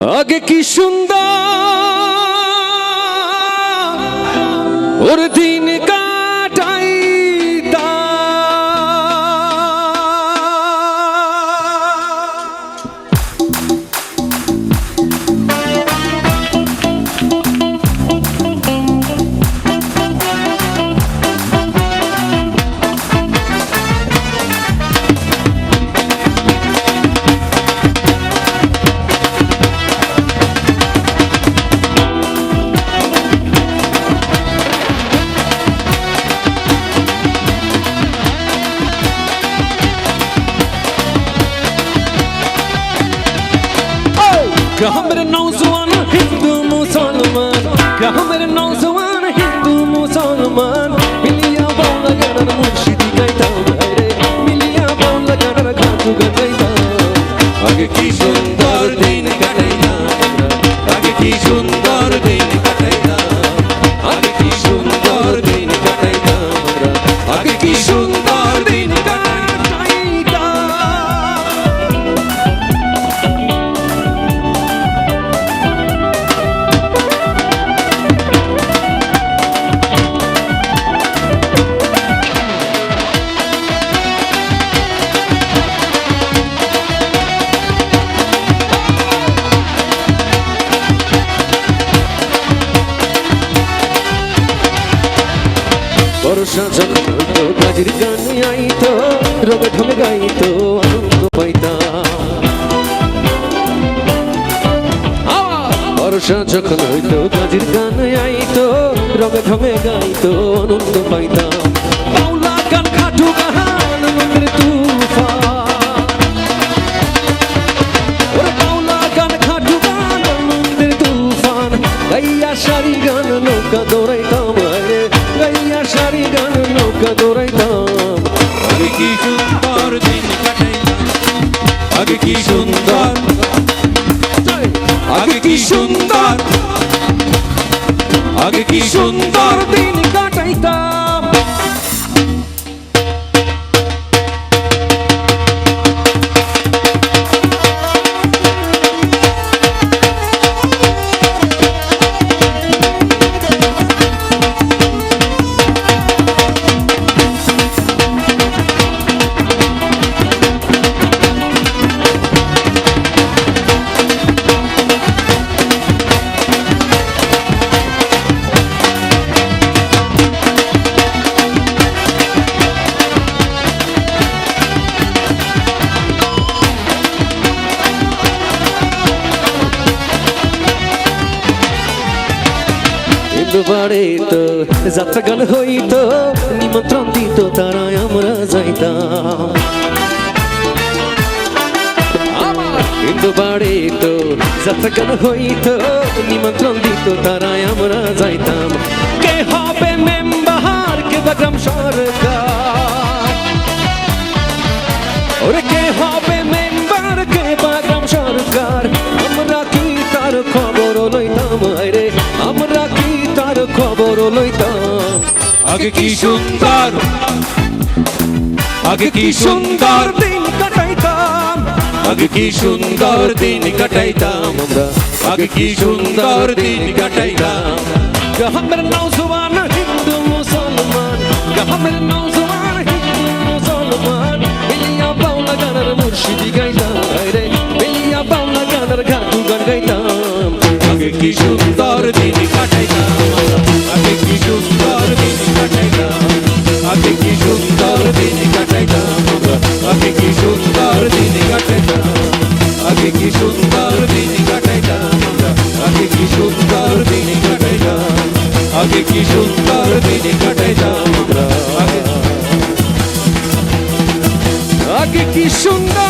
আগে কি সুন্দর ওর দিন কাটাইতা গ্রামের নওজওয়ান হিন্দু মুসলমান গ্রামের নওজওয়ান হিন্দু মুসলমান মিলিয়া বাউলা গানের মুর্শিদি গাইতাম রে মিলিয়া বাউলা গানের গান গাইতাম আগে কি সুন্দর দিন কাটাইতাম আগে কি সুন্দর দিন কাটাইতাম আগে কি সুন্দর দিন কাটাইতাম আগে কি সুন্দর দিন কাটাইতাম বর্ষা যখন হইতো গাজির গান আইতো রবে ঢমে গাইতো আনন্দ পাইতাম বর্ষা যখন হইতো গাজির গান আইতো রবে ঢমে গাইতো আনন্দ পাইতাম বাউলা গান খাটু গান আনন্দের তুফান ওরে বাউলা গান খাটু গান আনন্দের তুফান গাইয়া সারি গান নৌকা দৌড়াইতাম রে গাইয়া সারি গান নৌকা দৌড়াইতাম আগে কি সুন্দর দিন কাটাইতাম আগে কি সুন্দর আগে কি সুন্দর আগে কি সুন্দর দিন কাটাইতাম বাড়িতো যাত্রা গান হইতো নিমন্ত্রণ দিত তারা আমরা যাইতাম কিন্তু বাড়িতো যাত্রা গান হইতো নিমন্ত্রণ দিত তারা আমরা যাইতাম কে হবে মেম্বার কে বা গ্রাম সরকার ওরে কে হবে মেম্বার কে বা গ্রাম সরকার আমরা কি তার খবর লইতাম রে আমরা কি তার খবর লইতাম আগে কি সুন্দর আগে কি সুন্দর দিন কাটাইতাম আগে কি সুন্দর দিন কাটাইতাম আমরা আগে কি সুন্দর দিন কাটাইতাম গ্রামের নওজওয়ান হিন্দু মুসলমান গ্রামের নওজওয়ান হিন্দু মুসলমান মিলিয়া বাউলা গানের মুর্শিদি গাইতাম রে মিলিয়া বাউলা গানের গান গাইতাম আগে কি সুন্দর দিন কাটাইতাম আগে কি সুন্দর দিন কাটাইতাম আগে কি সুন্দর দিন কাটাইতাম আগে কি সুন্দর দিন কাটাইতাম আগে কি সুন্দর দিন কাটাইতাম আগে কি সুন্দর দিন কাটাইতাম আগে কি সুন্দর দিন কাটাইতাম আগে কি সুন্দর